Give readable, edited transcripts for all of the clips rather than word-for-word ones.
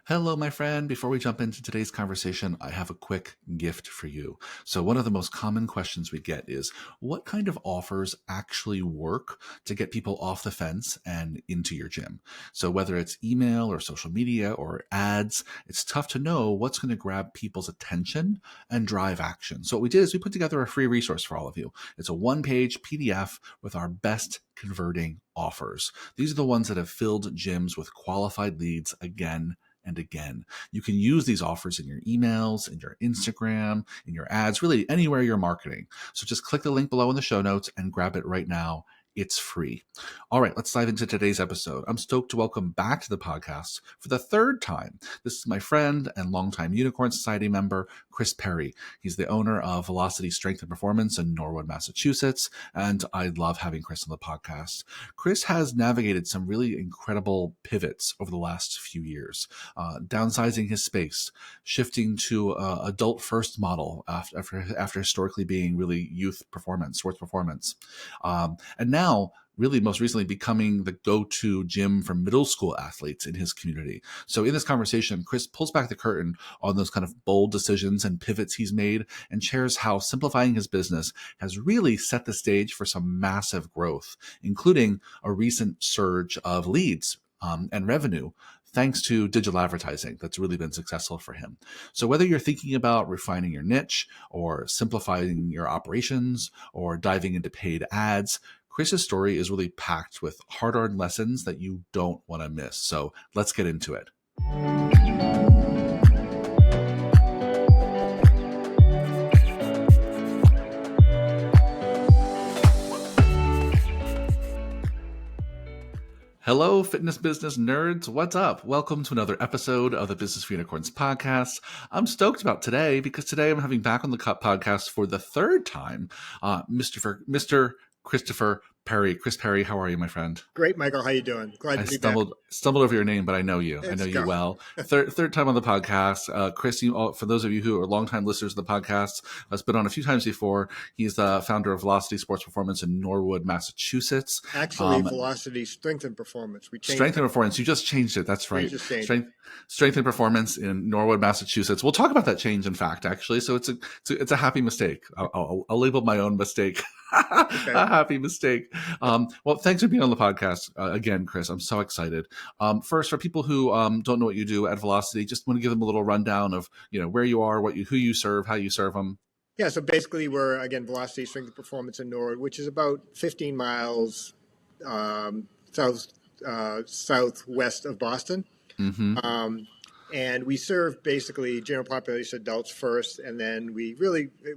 Hello, my friend. Before we jump into today's conversation, I have a quick gift for you. So, one of the most common questions we get is what kind of offers actually work to get people off the fence and into your gym? So, whether it's email or social media or ads, it's tough to know what's going to grab people's attention and drive action. So, what we did is we put together a free resource for all of you. It's a one-page PDF with our best converting offers. These are the ones that have filled gyms with qualified leads again and again. You can use these offers in your emails, in your Instagram, in your ads, really anywhere you're marketing. So just click the link below in the show notes and grab it right now. It's free. All right, let's dive into today's episode. I'm stoked to welcome back to the podcast for the third time. This is my friend and longtime Unicorn Society member, Chris Perry. He's the owner of Velocity Strength and Performance in Norwood, Massachusetts, and I love having Chris on the podcast. Chris has navigated some really incredible pivots over the last few years, downsizing his space, shifting to adult first model after historically being really youth performance, sports performance, and now really most recently becoming the go-to gym for middle school athletes in his community. So in this conversation, Chris pulls back the curtain on those kind of bold decisions and pivots he's made and shares how simplifying his business has really set the stage for some massive growth, including a recent surge of leads and revenue thanks to digital advertising that's really been successful for him. So whether you're thinking about refining your niche or simplifying your operations or diving into paid ads, Chris's story is really packed with hard-earned lessons that you don't want to miss. So let's get into it. Hello, fitness business nerds. What's up? Welcome to another episode of the Business for Unicorns podcast. I'm stoked about today because today I'm having back on the podcast for the third time, Mr. Christopher Perry. Chris Perry, how are you, my friend? Great, Michael. How you doing? Glad to be back. Stumbled over your name, but I know you. Let's I know go. you well. Third time on the podcast. Chris, for those of you who are longtime listeners of the podcast, has been on a few times before. He's the founder of Velocity Sports Performance in Norwood, Massachusetts. Actually, Velocity Strength and Performance. We changed Strength and Performance. You just changed it. That's right. Strength and Performance in Norwood, Massachusetts. We'll talk about that change, in fact, actually. So it's a happy mistake. I'll label my own mistake. Okay. A happy mistake. Well, thanks for being on the podcast again, Chris. I'm so excited. First, for people who don't know what you do at Velocity, just want to give them a little rundown of where you are, who you serve, how you serve them. Yeah, so basically we're, again, Velocity Strength and Performance in Norwood, which is about 15 miles southwest of Boston. Mm-hmm. And we serve basically general population adults first, and then we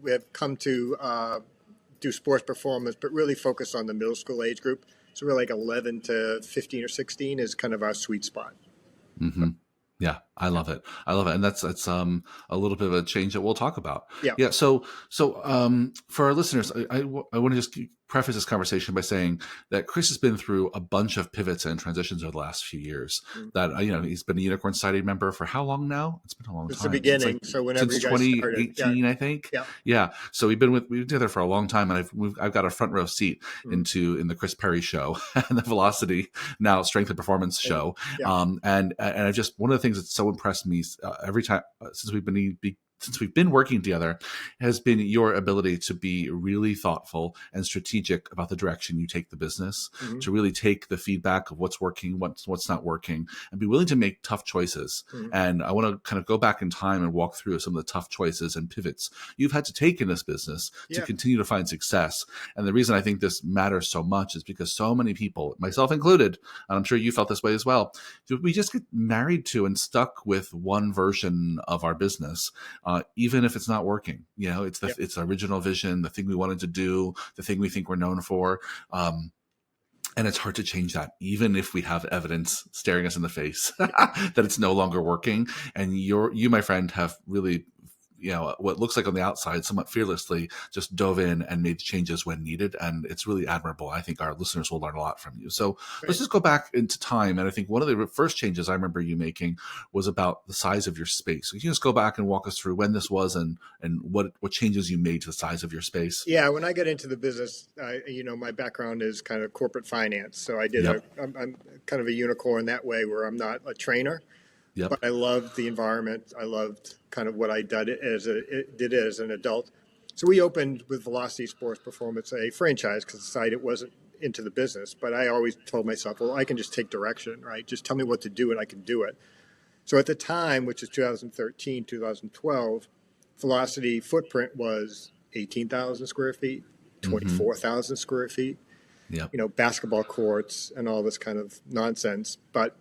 have come to do sports performance, but really focus on the middle school age group. So we're like 11 to 15 or 16 is kind of our sweet spot. Mm-hmm. Yeah, I love it. And that's a little bit of a change that we'll talk about. Yeah. So for our listeners, I want to just preface this conversation by saying that Chris has been through a bunch of pivots and transitions over the last few years. Mm-hmm. That he's been a Unicorn Society member for how long now? It's been a long time. It's the beginning. So whenever since you guys 2018, started. I think. Yeah. Yeah. So we've been together for a long time, and I've got a front row seat in the Chris Perry show and the Velocity now Strength and Performance show. Yeah. And I just, one of the things that's so impressed me every time since we've been working together has been your ability to be really thoughtful and strategic about the direction you take the business, mm-hmm. to really take the feedback of what's working, what's not working, and be willing to make tough choices. Mm-hmm. And I want to kind of go back in time and walk through some of the tough choices and pivots you've had to take in this business to continue to find success. And the reason I think this matters so much is because so many people, myself included, and I'm sure you felt this way as well, we just get married to and stuck with one version of our business. Even if it's not working, it's the original vision, the thing we wanted to do, the thing we think we're known for. And it's hard to change that, even if we have evidence staring us in the face that it's no longer working. And you, my friend, have really, what looks like on the outside, somewhat fearlessly just dove in and made changes when needed. And it's really admirable. I think our listeners will learn a lot from you. So Let's just go back into time. And I think one of the first changes I remember you making was about the size of your space. So can you just go back and walk us through when this was and what changes you made to the size of your space? Yeah, when I got into the business, my background is kind of corporate finance. So I did I'm kind of a unicorn that way, where I'm not a trainer. Yep. but I loved the environment. I loved kind of what I did as an adult. So we opened with Velocity Sports Performance a franchise because I decided it wasn't into the business. But I always told myself, well, I can just take direction, right? Just tell me what to do and I can do it. So at the time, which is 2013, 2012, Velocity footprint was 18,000 square feet, Mm-hmm. 24,000 square feet, Yep. basketball courts and all this kind of nonsense. But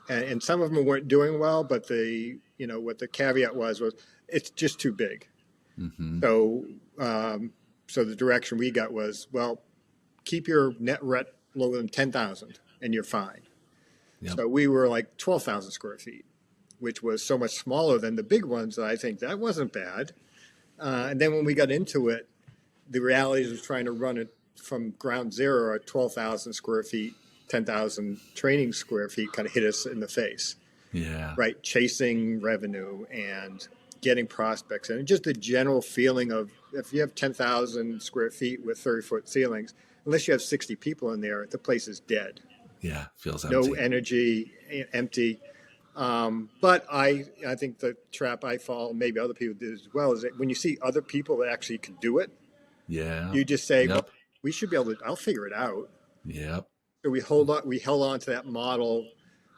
and some of them weren't doing well. But what the caveat was it's just too big. Mm-hmm. So so the direction we got was, well, keep your net rent lower than 10,000 and you're fine. Yep. So we were like 12,000 square feet, which was so much smaller than the big ones that I think that wasn't bad. And then when we got into it, the realities of trying to run it from ground zero at 12,000 square feet, 10,000 training square feet kind of hit us in the face, Yeah. right? Chasing revenue and getting prospects and just the general feeling of if you have 10,000 square feet with 30-foot ceilings, unless you have 60 people in there, the place is dead. Yeah. Feels No empty. energy, empty. But I think the trap I fall, maybe other people did as well, is that when you see other people that actually can do it, Yeah. you just say, well, Yep. we should be able to, I'll figure it out. Yep. So we held on to that model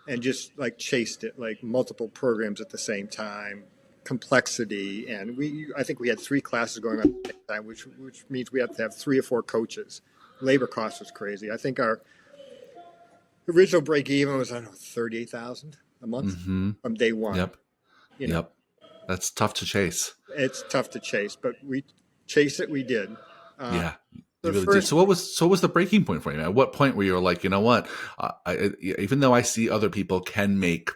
and just like chased it, like multiple programs at the same time, complexity. And I think we had 3 classes going on at the same time, which means we have to have 3 or 4 coaches. Labor cost was crazy. I think our original break even was, I don't know, 38,000 a month Mm-hmm. from day one. Yep. You know, Yep. That's tough to chase. it's tough to chase, but we chase it. We did. Uh, Yeah. You the really did. first, So what was the breaking point for you? At what point were you like, you know what? Even though I see other people can make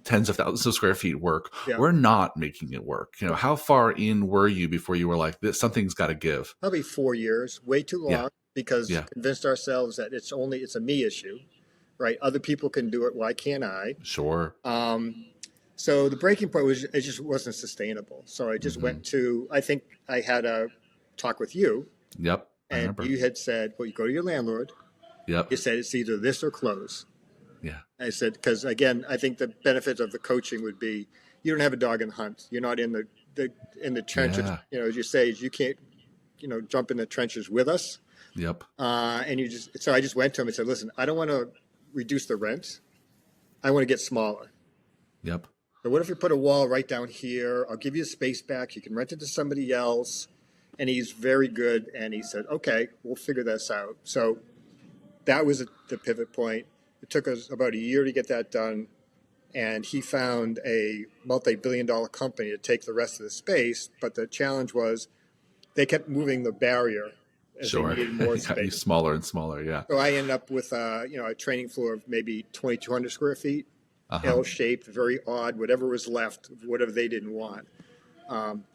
tens of thousands of square feet work, yeah, we're not making it work. How far in were you before you were like, this something's got to give? probably 4 years, way too Yeah. long, because Yeah. convinced ourselves that it's a me issue, right? Other people can do it. Why can't I? Sure. So the breaking point was it just wasn't sustainable. So I just Mm-hmm. went to. I think I had a talk with you, Yep. I and remember. you had said, "Well, you go to your landlord." Yep. You said it's either this or close. Yeah. I said, because again, I think the benefit of the coaching would be you don't have a dog in the hunt. You're not in the trenches. Yeah. As you say, you can't, jump in the trenches with us. Yep. So I just went to him and said, listen, I don't want to reduce the rent. I want to get smaller. Yep. So what if we put a wall right down here? I'll give you the space back. You can rent it to somebody else. And he's very good. And he said, okay, we'll figure this out. So that was the pivot point. It took us about a year to get that done. And he found a multi-billion-dollar company to take the rest of the space. But the challenge was they kept moving the barrier as they Sure. needed more Got you space. smaller and smaller. Yeah. So I ended up with a training floor of maybe 2,200 square feet, Uh-huh. L-shaped, very odd, whatever was left, whatever they didn't want.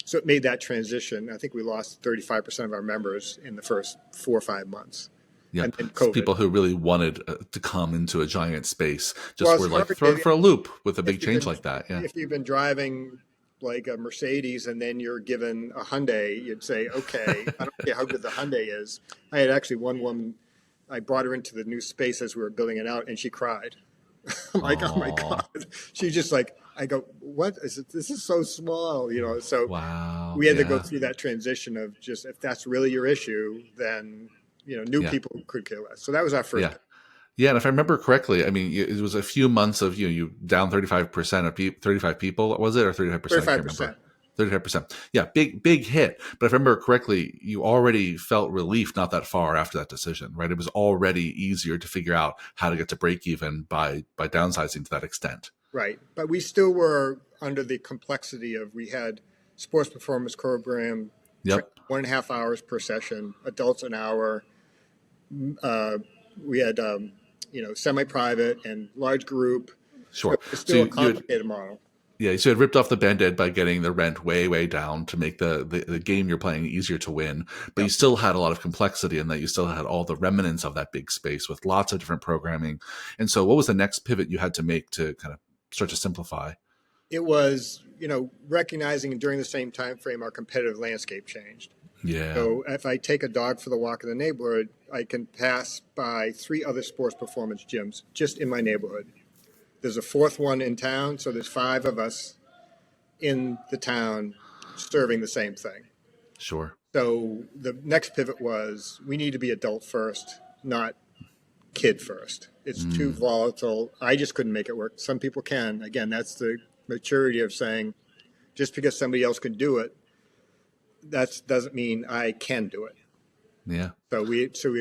So it made that transition. I think we lost 35% of our members in the first 4 or 5 months. And Yep. then So COVID. people who really wanted to come into a giant space just Well, were it's like hard thrown for a loop with a big if you've change been like that. Yeah. if you've been driving like a Mercedes and then you're given a Hyundai, you'd say, okay, I don't care how good the Hyundai is. I had actually one woman, I brought her into the new space as we were building it out, and she cried. I'm like, oh my Oh, God. She's just like, I go, what is it? This is so small, So wow. we had to go Yeah. through that transition of just, if that's really your issue, then, new Yeah. people could care less. So that was our first. Yeah. Yeah, and if I remember correctly, I mean, it was a few months of you down 35% of 35 people, was it, or 35%? I can't remember. 35%. 35%. Yeah, big hit. But if I remember correctly, you already felt relief not that far after that decision, right? It was already easier to figure out how to get to break even by downsizing to that extent. Right. But we still were under the complexity of we had sports performance program, Yep. 1.5 hours per session, adults an hour. We had, semi-private and large group. So Sure. it's So still a you had, complicated model. yeah, so you had ripped off the Band-Aid by getting the rent way down to make the game you're playing easier to win. But you still had a lot of complexity in that you still had all the remnants of that big space with lots of different programming. And so what was the next pivot you had to make to kind of start to simplify? It was, recognizing during the same time frame our competitive landscape changed. Yeah. So if I take a dog for the walk in the neighborhood, I can pass by 3 other sports performance gyms just in my neighborhood. there's a fourth one in town, so there's 5 of us in the town serving the same thing. Sure. So the next pivot was we need to be adult first, not kid first. It's too Mm, volatile. I just couldn't make it work. Some people can. Again, that's the maturity of saying just because somebody else can do it, that doesn't mean I can do it. yeah. So Well,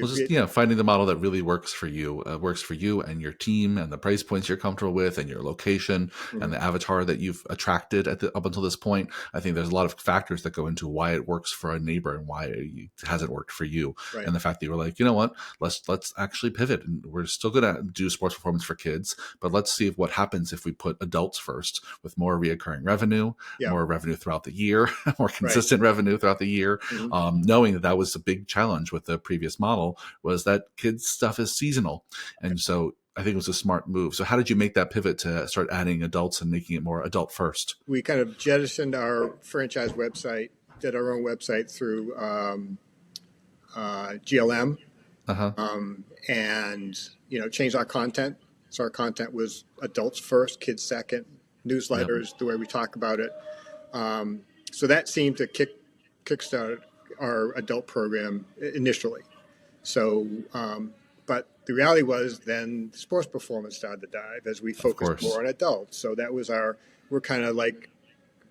just finding the model that really works for you and your team, and the price points you're comfortable with, and your location, and Mhm. the avatar that you've attracted up until this point. I think there's a lot of factors that go into why it works for a neighbor and why it hasn't worked for you. Right. And the fact that you were like, you know what, let's actually pivot, and we're still going to do sports performance for kids, but let's see what happens if we put adults first with more reoccurring revenue, Yeah. more revenue throughout the year, more Right. consistent revenue throughout the year. Hmm. Knowing that was a big challenge with the previous model, was that kids stuff is seasonal. And so I think it was a smart move. So how did you make that pivot to start adding adults and making it more adult first? We kind of jettisoned our franchise website, did our own website through GLM, Uh-huh. and changed our content. So our content was adults first, kids second, Yep. newsletters, the way we talk about it. So that seemed to kickstart our adult program initially. So, but the reality was then sports performance started to dive as we Of focused course. more on adults. So that was we're kind of like,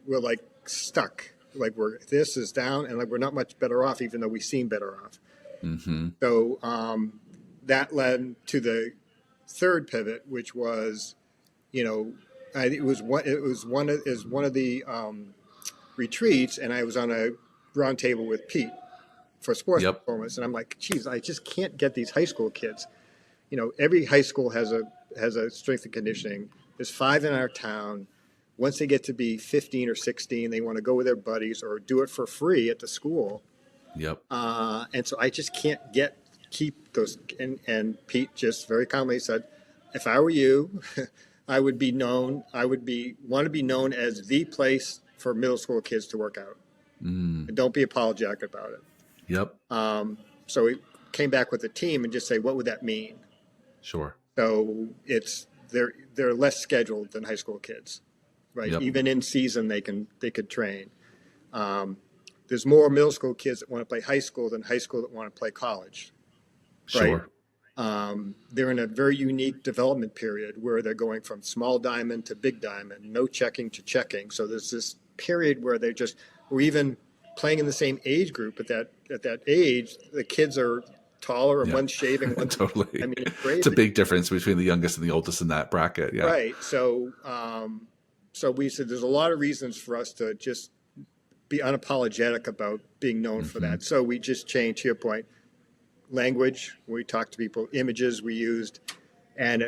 we're like stuck. Like this is down and like we're not much better off, even though we seem better off. Mm-hmm. So that led to the third pivot, which was, it was one of the retreats, and I was on a round table with Pete for sports Yep. performance, and I'm like, geez, I just can't get these high school kids. Every high school has a strength and conditioning. There's 5 in our town. Once they get to be 15 or 16, they want to go with their buddies or do it for free at the school. Yep. And so I just can't keep those. And Pete just very calmly said, if I were you, I would want to be known as the place for middle school kids to work out. Mm. And don't be apologetic about it. Yep. So we came back with the team and just say, what would that mean? Sure. So they're less scheduled than high school kids, right? Yep. Even in season, they could train. There's more middle school kids that want to play high school than high school that want to play college, right? Sure. They're in a very unique development period where they're going from small diamond to big diamond, no checking to checking. So there's this period where we're even playing in the same age group at that age. The kids are taller and Yeah. one's shaving. Totally. I mean, it's It's a crazy. big difference between the youngest and the oldest in that bracket. Yeah. Right. So, so we said there's a lot of reasons for us to just be unapologetic about being known for Mm-hmm. that. So we just changed, to your point, language. We talked to people, images we used, and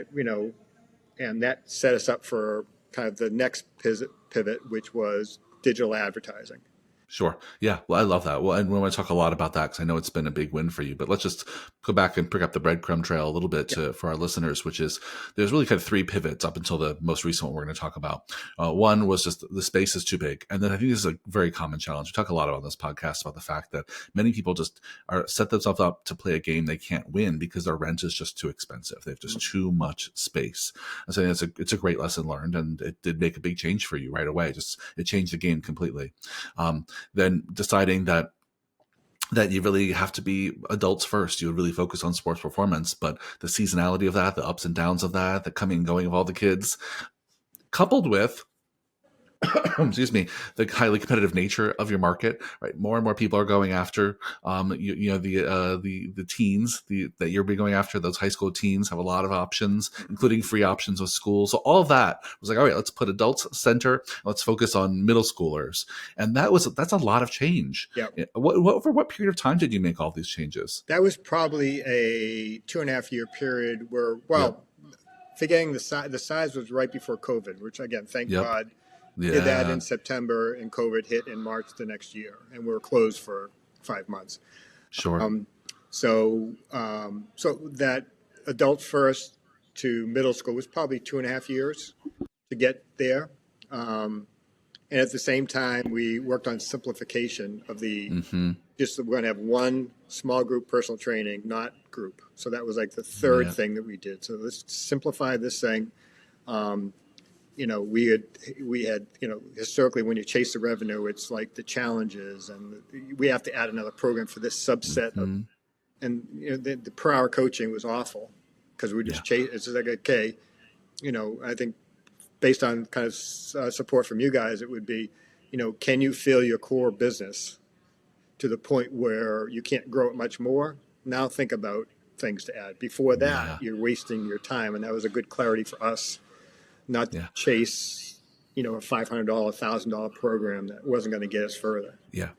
and that set us up for kind of the next pivot, which was digital advertising. Sure. Yeah. Well, I love that. Well, and we want to talk a lot about that because I know it's been a big win for you. But let's just go back and pick up the breadcrumb trail a little bit for our listeners, which is there's really kind of 3 pivots up until the most recent one we're going to talk about. One was just the space is too big. And then I think this is a very common challenge. We talk a lot about this podcast about the fact that many people just set themselves up to play a game they can't win because their rent is just too expensive. They have just too much space. And so it's a great lesson learned. And it did make a big change for you right away. It changed the game completely. Then deciding that you really have to be adults first. You would really focus on sports performance, but the seasonality of that, the ups and downs of that, the coming and going of all the kids, coupled with excuse me, the highly competitive nature of your market, right? More and more people are going after, the teens that you're going after. Those high school teens have a lot of options, including free options with schools. So all of that was like, all right, let's put adults center. Let's focus on middle schoolers, and that's a lot of change. Yeah. Over what period of time did you make all these changes? That was probably a 2.5-year period where, forgetting the size was right before COVID, which again, thank God. Did that in September, and COVID hit in March the next year, and we were closed for 5 months. Sure. So that adult first to middle school was probably 2.5 years to get there. And at the same time, we worked on simplification of just we're going to have one small group personal training, not group. So that was like the third thing that we did. So let's simplify this thing. We had historically, when you chase the revenue, it's like the challenges, and we have to add another program for this subset of, Hmm. and the per hour coaching was awful because we Yeah. just chase. It's just like, okay, I think based on kind of support from you guys, it would be, can you fill your core business to the point where you can't grow it much more? Now think about things to add. Before that, Yeah. you're wasting your time, and that was a good clarity for us, not to Yeah. chase, a $500, $1,000 program that wasn't going to get us further. Yeah.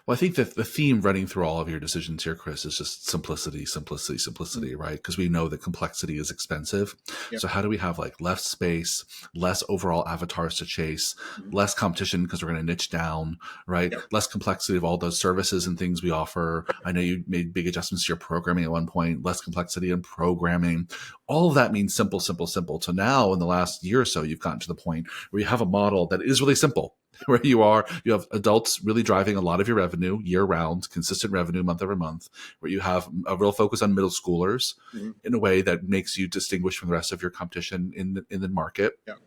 Well, I think that the theme running through all of your decisions here, Chris, is just simplicity, simplicity, Mm-hmm. simplicity, right? Because we know that complexity is expensive. Yep. So how do we have like less space, less overall avatars to chase, Mm-hmm. less competition because we're going to niche down, right? Yep. Less complexity of all those services and things we offer. I know you made big adjustments to your programming at one point, less complexity in programming. All of that means simple, simple, simple. So now in the last year or so, you've gotten to the point where you have a model that is really simple. Where you have adults really driving a lot of your revenue year round, consistent revenue month over month, where you have a real focus on middle schoolers Mm-hmm. in a way that makes you distinguish from the rest of your competition in the market. Yep.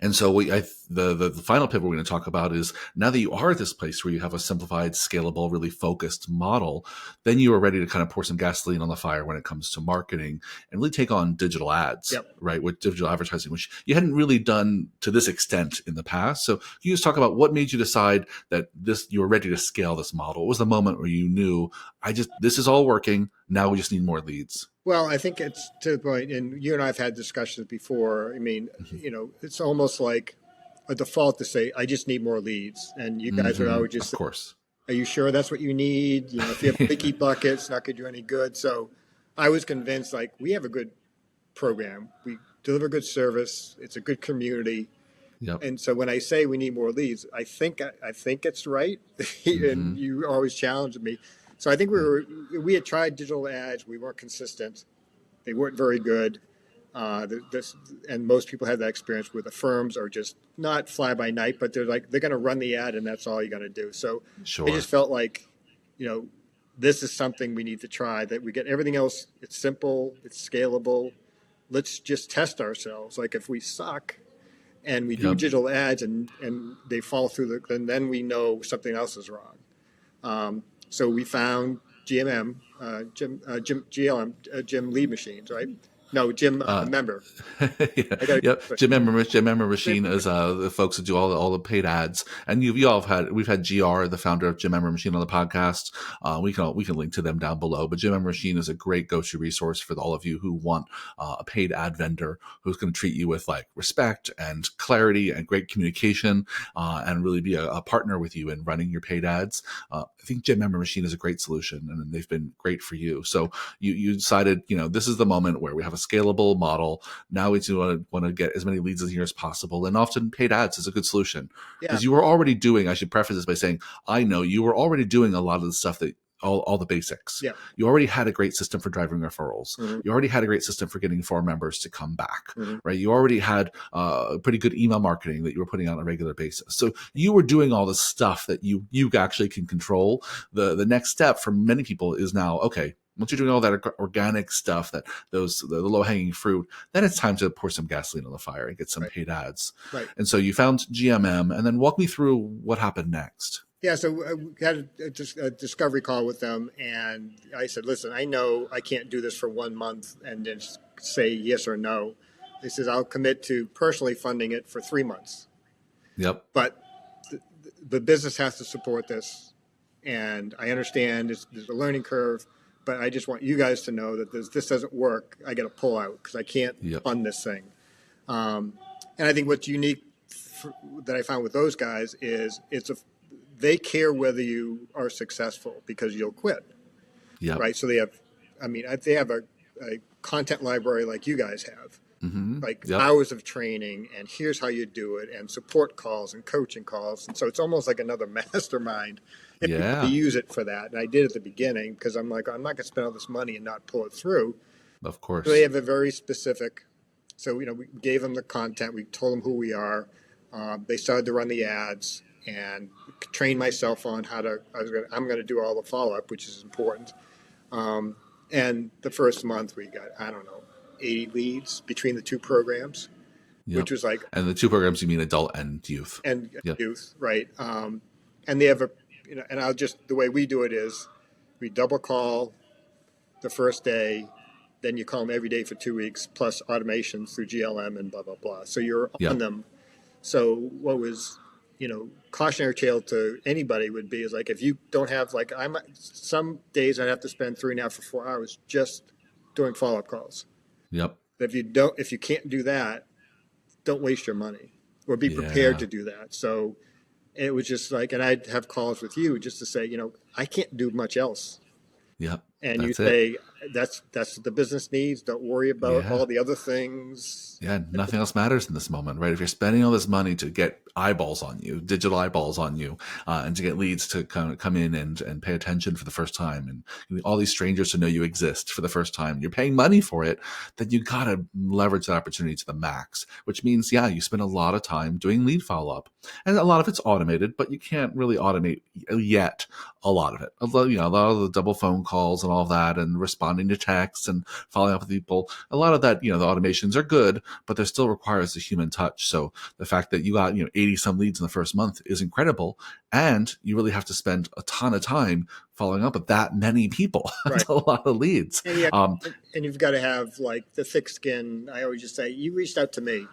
And so the final pivot we're going to talk about is now that you are at this place where you have a simplified, scalable, really focused model, then you are ready to kind of pour some gasoline on the fire when it comes to marketing and really take on digital ads, Yep. right? With digital advertising, which you hadn't really done to this extent in the past. So can you just talk about what made you decide that you were ready to scale this model? What was the moment where you knew this is all working. Now we just need more leads? Well, I think it's to the point, and you and I have had discussions before. I mean, it's almost like a default to say, I just need more leads. And you guys would always just Of say, course. are you sure that's what you need? If you have a leaky bucket, it's not going to do any good. So I was convinced, like, we have a good program. We deliver good service. It's a good community. Yep. And so when I say we need more leads, I think it's right. And you always challenge me. So I think we had tried digital ads. We weren't consistent. They weren't very good. And most people have that experience where the firms are just not fly by night, but they're going to run the ad and that's all you're going to do. So I Sure. just felt like, this is something we need to try, that we get everything else. It's simple. It's scalable. Let's just test ourselves. Like if we suck and we do Yep. digital ads and they fall through, then we know something else is wrong. So we found GMM, Jim Lead Machines, right? No, Jim Member. Yeah, I got yep. Jim Member Machine is the folks that do all the paid ads, and you all have we've had GR, the founder of Jim Member Machine, on the podcast. We can link to them down below. But Jim Member Machine is a great go-to resource for all of you who want a paid ad vendor who's going to treat you with like respect and clarity and great communication, and really be a partner with you in running your paid ads. I think Jim Member Machine is a great solution, and they've been great for you. So you decided, this is the moment where we have a scalable model. Now we do want to get as many leads in here as possible. And often paid ads is a good solution Yeah, because you were already doing, I should preface this by saying, I know you were already doing a lot of the stuff that all the basics. yeah. You already had a great system for driving referrals. Mm-hmm. You already had a great system for getting forum members to come back, Mm-hmm. right? You already had pretty good email marketing that you were putting out on a regular basis. So you were doing all the stuff that you actually can control. The next step for many people is now, okay, once you're doing all that organic stuff, the low hanging fruit, then it's time to pour some gasoline on the fire and get some Right. paid ads. Right. And so you found GMM, and then walk me through what happened next. Yeah, so we had a discovery call with them, and I said, listen, I know I can't do this for 1 month and then say yes or no. He says, I'll commit to personally funding it for 3 months. Yep. But the business has to support this. And I understand there's a learning curve, but I just want you guys to know that this doesn't work. I got to pull out because I can't fund this thing. And I think what's unique that I found with those guys is they care whether you are successful because you'll quit. Yep. Right. So they have a content library like you guys have, like hours of training, and here's how you do it, and support calls and coaching calls. And so it's almost like another mastermind. And Yeah. you use it for that. And I did at the beginning because I'm like, I'm not going to spend all this money and not pull it through. Of course. So they have a very specific. So, we gave them the content. We told them who we are. They started to run the ads and train myself on I'm going to do all the follow-up, which is important. And the first month we got, I don't know, 80 leads between the two programs. Yep. which was like, And the two programs, you mean adult and youth. and Yep. youth, right? And they have a, and I'll just, the way we do it is we double call the first day, then you call them every day for 2 weeks, plus automations through GLM and blah, blah, blah. So you're on Yep. them. So what was, cautionary tale to anybody would be is like, if you don't have, like, some days I'd have to spend 3.5 or 4 hours just doing follow-up calls. Yep. But if you can't do that, don't waste your money or be prepared Yeah. to do that. So it was just like, and I'd have calls with you just to say, I can't do much else. Yep. And you That's it. say, that's what the business needs. Don't worry about Yeah. all the other things. Yeah, nothing else matters in this moment, right? If you're spending all this money to get eyeballs on you, digital eyeballs on you, and to get leads to kind of come in and pay attention for the first time, and all these strangers to know you exist for the first time, you're paying money for it, then you got to leverage that opportunity to the max, which means, yeah, you spend a lot of time doing lead follow-up. And a lot of it's automated, but you can't really automate yet a lot of it. A lot of the double phone calls and all of that, and responding to texts and following up with people, a lot of that, the automations are good, but there still requires a human touch. So the fact that you got 80 some leads in the first month is incredible, and you really have to spend a ton of time following up with that many people. Right. That's a lot of leads. And, and you've got to have like the thick skin. I always just say, you reached out to me.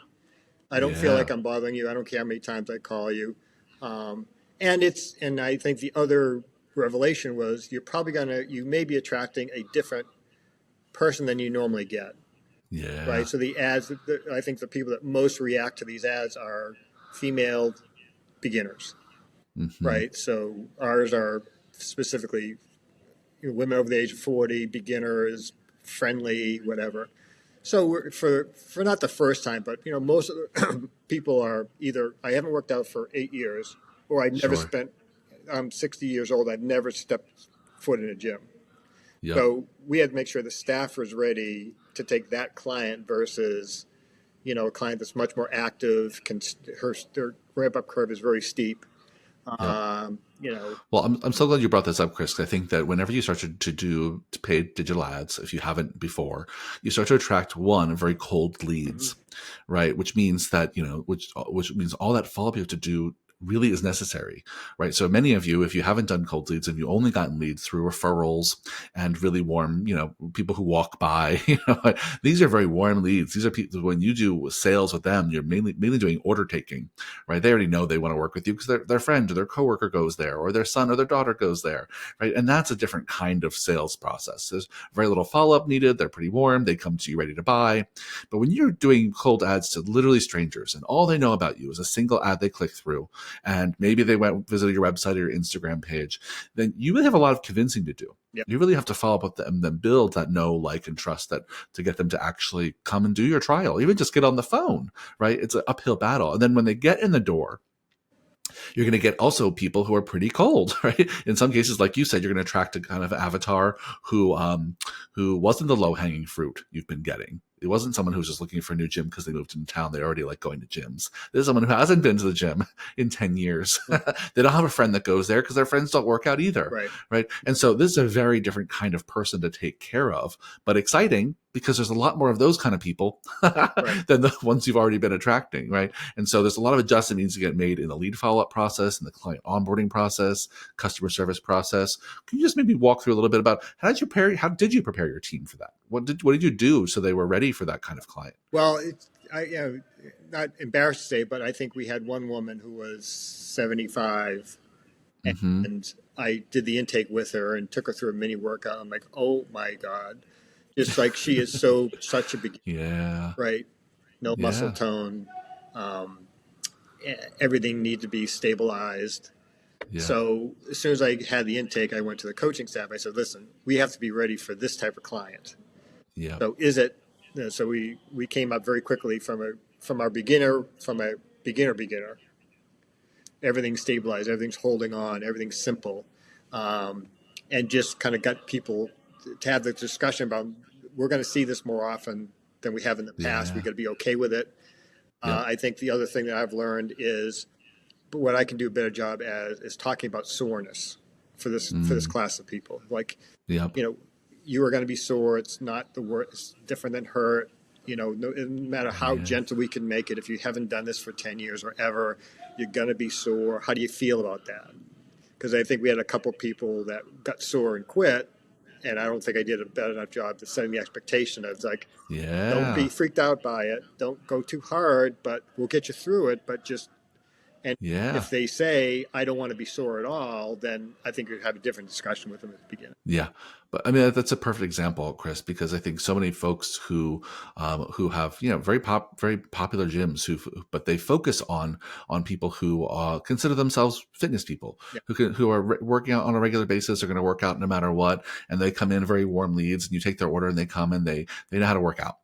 I don't feel like I'm bothering you. I don't care how many times I call you. And I think the other revelation was you may be attracting a different person than you normally get. Yeah. Right. So the ads, I think the people that most react to these ads are female beginners. Mm-hmm. Right. So ours are specifically women over the age of 40, beginners, friendly, whatever. So for not the first time, but most of the people are either I haven't worked out for 8 years, or Sure. I'm 60 years old. I've never stepped foot in a gym. Yep. So we had to make sure the staff was ready to take that client versus, a client that's much more active. Their ramp up curve is very steep. Yep. Well, I'm so glad you brought this up, Chris. 'Cause I think that whenever you start to do paid digital ads, if you haven't before, you start to attract very cold leads, right? Which means that which means all that follow up you have to do really is necessary, right? So many of you, if you haven't done cold leads and you only gotten leads through referrals and really warm, people who walk by, these are very warm leads. These are people, when you do sales with them, you're mainly doing order taking, right? They already know they want to work with you because their friend or their coworker goes there, or their son or their daughter goes there, right? And that's a different kind of sales process. There's very little follow-up needed. They're pretty warm. They come to you ready to buy. But when you're doing cold ads to literally strangers and all they know about you is a single ad they click through, and maybe they visited your website or your Instagram page, then you really have a lot of convincing to do. Yep. You really have to follow up with them, then build that know, like, and trust that to get them to actually come and do your trial, even just get on the phone, right? It's an uphill battle. And then when they get in the door, you're going to get also people who are pretty cold, right? In some cases, like you said, you're going to attract a kind of avatar who wasn't the low hanging fruit you've been getting. It wasn't someone who was just looking for a new gym because they moved into town. They already like going to gyms. This is someone who hasn't been to the gym in 10 years. They don't have a friend that goes there because their friends don't work out either. Right. And so this is a very different kind of person to take care of, but exciting because there's a lot more of those kind of people than the ones you've already been attracting. Right. And so there's a lot of adjustment needs to get made in the lead follow-up process, in the client onboarding process, customer service process. Can you just maybe walk through a little bit about how did you prepare your team for that? What did you do so they were ready for that kind of client? Well, not embarrassed to say, but I think we had one woman who was 75, and I did the intake with her and took her through a mini workout. I'm like, oh my God, just like she is such a beginner, right? No muscle tone, everything needs to be stabilized. So as soon as I had the intake, I went to the coaching staff. I said, listen, we have to be ready for this type of client. So so we came up very quickly from a beginner. Everything's stabilized, everything's holding on, everything's simple, and just kind of got people to have the discussion about we're going to see this more often than we have in the past. We got to be okay with it. I think the other thing that I've learned is what I can do a better job is talking about soreness for this class of people. Like, you are going to be sore. It's not the worst. It's different than hurt. No matter how Yeah. gentle we can make it, if you haven't done this for 10 years or ever, you're going to be sore. How do you feel about that? Because I think we had a couple people that got sore and quit, and I don't think I did a better enough job to setting the expectation. It's like, don't be Yeah. freaked out by it. Don't go too hard, but we'll get you through it. But just, and Yeah. if they say, I don't want to be sore at all, then I think you'd have a different discussion with them at the beginning. Yeah, but I mean that's a perfect example, Chris, because I think so many folks who have very popular gyms but they focus on people who consider themselves fitness people Yeah. who are working out on a regular basis, are going to work out no matter what, and they come in very warm leads, and you take their order, and they come and they know how to work out.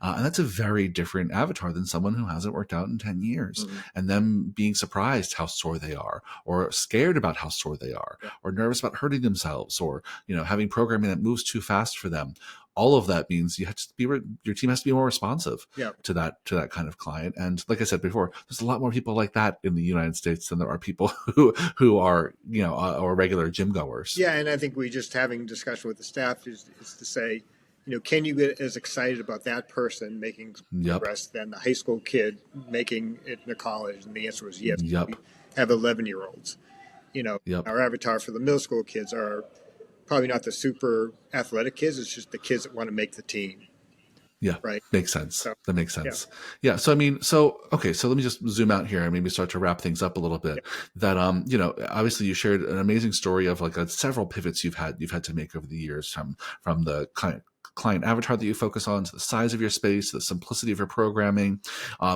And that's a very different avatar than someone who hasn't worked out in 10 years, Mm-hmm. and them being surprised how sore they are, or scared about how sore they are, Yeah. or nervous about hurting themselves, or having programming that moves too fast for them. All of that means you have to be your team has to be more responsive Yeah. to that kind of client. And like I said before, there's a lot more people like that in the United States than there are people who are or regular gym goers. Yeah, and I think we just having discussion with the staff is to say, can you get as excited about that person making Yep. progress than the high school kid making it in the college? And the answer was yes. Yep. We have 11-year-olds. Yep. Our avatar for the middle school kids are probably not the super athletic kids. It's just the kids that want to make the team. Yeah. Right. Makes sense. So, That makes sense. Yeah. So, I mean, okay. So let me just zoom out here and maybe start to wrap things up a little bit. That, obviously you shared an amazing story of like several pivots you've had to make over the years from the client avatar that you focus on, to the size of your space, to the simplicity of your programming.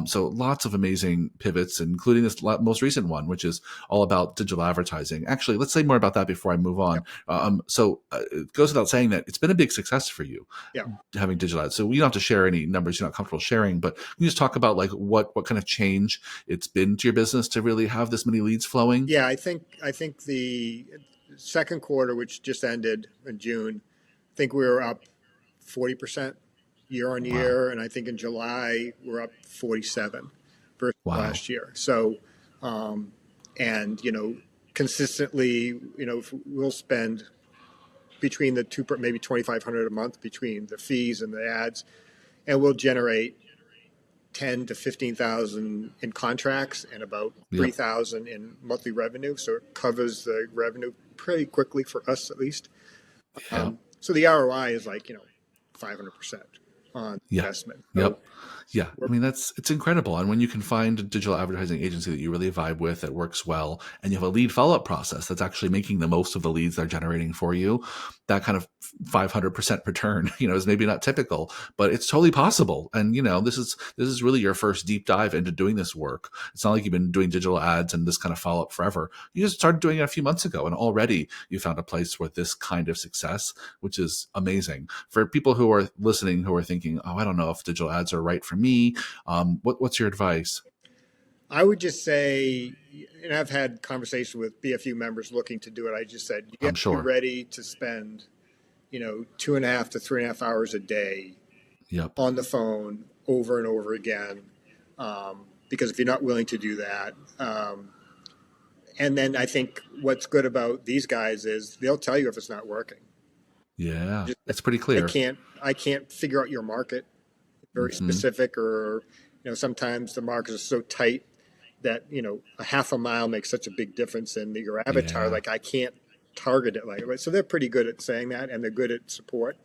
So lots of amazing pivots, including this most recent one, which is all about digital advertising. Actually, let's say more about that before I move on. So it goes without saying that it's been a big success for you. Yeah. Having digital ads. So you don't have to share any numbers you're not comfortable sharing, but can you just talk about like what kind of change it's been to your business to really have this many leads flowing? Yeah, I think the second quarter, which just ended in June, I think we were up 40% year on year, and I think in July we're up 47 versus last year. So, and consistently, we'll spend between the two, maybe 2,500 a month between the fees and the ads, and we'll generate 10 to 15,000 in contracts and about 3,000 in monthly revenue. So it covers the revenue pretty quickly for us, at least. So the ROI is like 500% on investment. So, yeah. I mean, it's incredible. And when you can find a digital advertising agency that you really vibe with, that works well, and you have a lead follow-up process that's actually making the most of the leads they're generating for you, that kind of 500% return, is maybe not typical, but it's totally possible. And, this is really your first deep dive into doing this work. It's not like you've been doing digital ads and this kind of follow-up forever. You just started doing it a few months ago, and already you found a place with this kind of success, which is amazing. For people who are listening, who are thinking, oh, I don't know if digital ads are right for me, what's your advice? I would just say, and I've had conversations with BFU members looking to do it. I just said, you have to be ready to spend, 2.5 to 3.5 hours a day on the phone over and over again. Because if you're not willing to do that, and then I think what's good about these guys is they'll tell you if it's not working. Yeah, it's pretty clear. I can't figure out your market. Very specific, or sometimes the markets are so tight that a half a mile makes such a big difference in your avatar. Like I can't target it like. So they're pretty good at saying that, and they're good at support.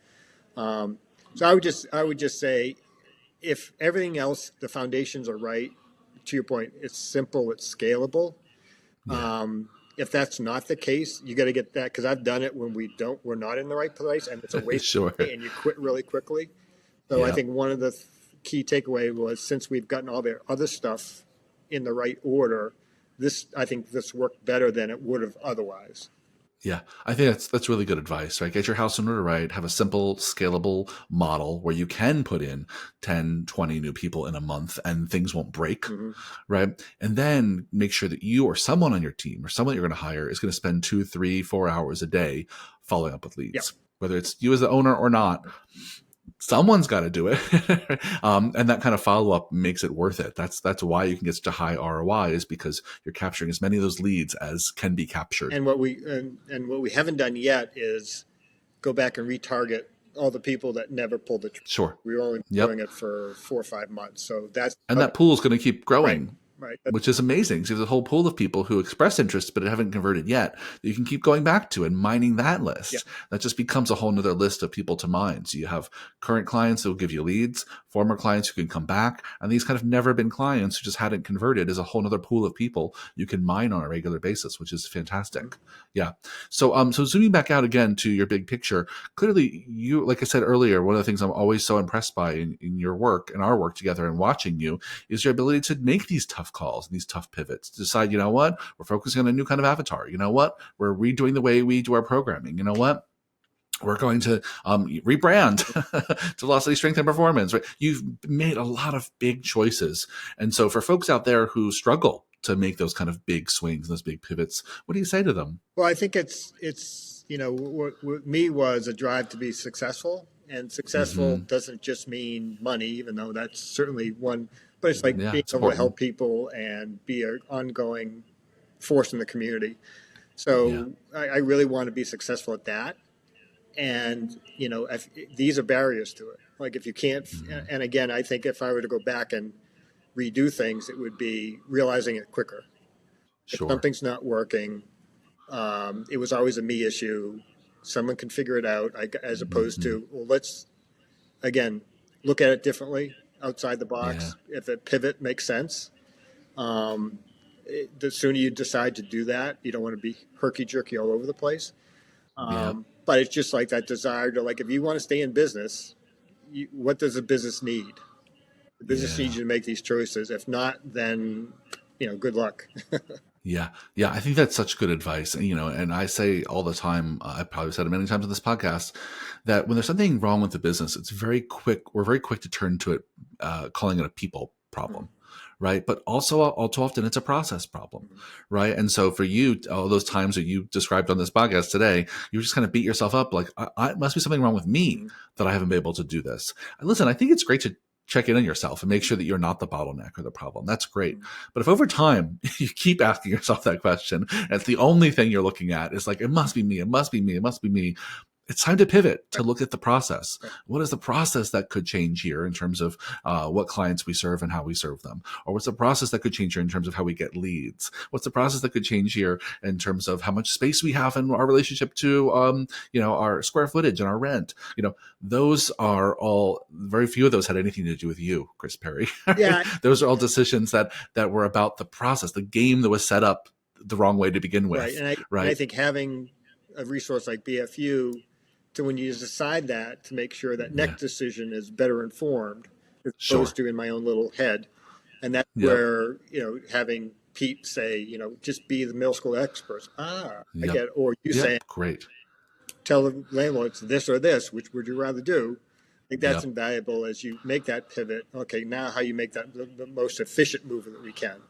So I would just say, if everything else, the foundations are right. To your point, it's simple, it's scalable. If that's not the case, you got to get that, because I've done it when we're not in the right place, and it's a waste of money, and you quit really quickly. So I think one of the key takeaway was, since we've gotten all the other stuff in the right order, I think this worked better than it would have otherwise. Yeah, I think that's really good advice, right? Get your house in order right, have a simple, scalable model where you can put in 10, 20 new people in a month and things won't break, right? And then make sure that you or someone on your team or someone you're going to hire is going to spend 2, 3, 4 hours a day following up with leads, whether it's you as the owner or not. Someone's got to do it. And that kind of follow-up makes it worth it. That's why you can get such a high ROI, is because you're capturing as many of those leads as can be captured. And what we haven't done yet is go back and retarget all the people that never pulled the trigger. Sure. We were only Yep. doing it for 4 or 5 months. So that's And that pool is going to keep right, growing, right. which is amazing. So there's a whole pool of people who express interest but haven't converted yet that you can keep going back to and mining that Yeah. list. That just becomes a whole nother list of people to mine. So you have current clients that will give you leads, former clients who can come back, and these kind of never been clients who just hadn't converted is a whole nother pool of people you can mine on a regular basis, which is fantastic. Mm-hmm. Yeah. So zooming back out again to your big picture, clearly you, like I said earlier, one of the things I'm always so impressed by in your work and our work together and watching you is your ability to make these tough calls and these tough pivots, to decide, you know what, we're focusing on a new kind of avatar. You know what, we're redoing the way we do our programming. You know what, we're going to rebrand to velocity, strength, and performance. Right? You've made a lot of big choices. And so for folks out there who struggle to make those kind of big swings, those big pivots, what do you say to them? Well, I think it's what me was a drive to be successful, and successful Mm-hmm. doesn't just mean money, even though that's certainly one. But it's like Yeah, being it's able to important. help people and be an ongoing force in the community. Yeah. So I really want to be successful at that. And these are barriers to it. Like if you can't, Mm-hmm. and again, I think if I were to go back and redo things, it would be realizing it quicker. If Sure. something's not working, it was always a me issue. Someone can figure it out, as opposed Mm-hmm. to, well, let's again look at it differently, outside the Yeah. box. If a pivot makes sense, the sooner you decide to do that, you don't want to be herky jerky all over the place. Yeah. But it's just like that desire to, like, if you want to stay in business, what does a business need? The business needs Yeah. you to make these choices. If not, then good luck. Yeah. Yeah. I think that's such good advice. And, and I say all the time, I probably said it many times on this podcast, that when there's something wrong with the business, we're very quick to turn to it, calling it a people problem. Right. But also all too often it's a process problem. Right. And so for you, all those times that you described on this podcast today, you just kind of beat yourself up like, it must be something wrong with me that I haven't been able to do this. And listen, I think it's great to check in on yourself and make sure that you're not the bottleneck or the problem. That's great. But if over time you keep asking yourself that question, and it's the only thing you're looking at is like, it must be me, it must be me, it must be me. It's time to pivot to look at the process. What is the process that could change here in terms of what clients we serve and how we serve them? Or what's the process that could change here in terms of how we get leads? What's the process that could change here in terms of how much space we have in our relationship to, our square footage and our rent? Those are all, very few of those had anything to do with you, Chris Perry. Yeah. Those are all decisions that were about the process, the game that was set up the wrong way to begin with. Right. And I think having a resource like BFU, to when you decide that, to make sure that next decision is better informed, as opposed to in my own little head. And that's where, having Pete say, just be the middle school experts. I get it. Or you saying, great. Tell the landlord it's this or this, which would you rather do? I think that's invaluable as you make that pivot. Okay, now how you make that the most efficient move that we can.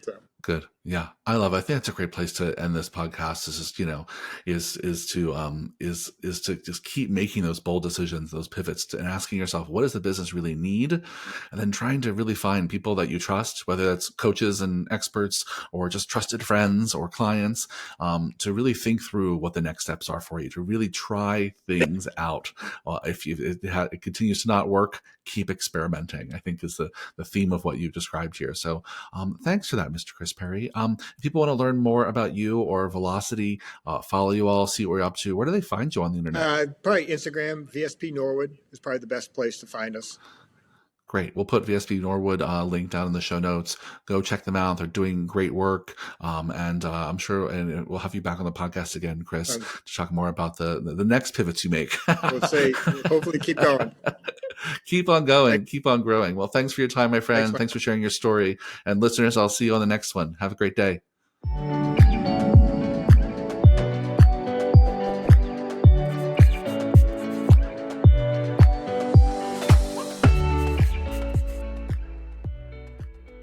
So. Good. Yeah. I love it. I think that's a great place to end this podcast is just, is to just keep making those bold decisions, those pivots and asking yourself, what does the business really need? And then trying to really find people that you trust, whether that's coaches and experts or just trusted friends or clients, to really think through what the next steps are for you, to really try things out. If it continues to not work, keep experimenting, I think is the theme of what you've described here. So thanks for that, Mr. Chris Perry. If people want to learn more about you or Velocity, follow you all, see what you're up to, where do they find you on the internet? Probably Instagram, VSP Norwood is probably the best place to find us. Great. We'll put VSP Norwood link down in the show notes. Go check them out. They're doing great work. And I'm sure, and we'll have you back on the podcast again, Chris, to talk more about the next pivots you make. We'll say, hopefully keep going. Keep on going. Keep on growing. Well, thanks for your time, my friend. Thanks for sharing your story. And listeners, I'll see you on the next one. Have a great day.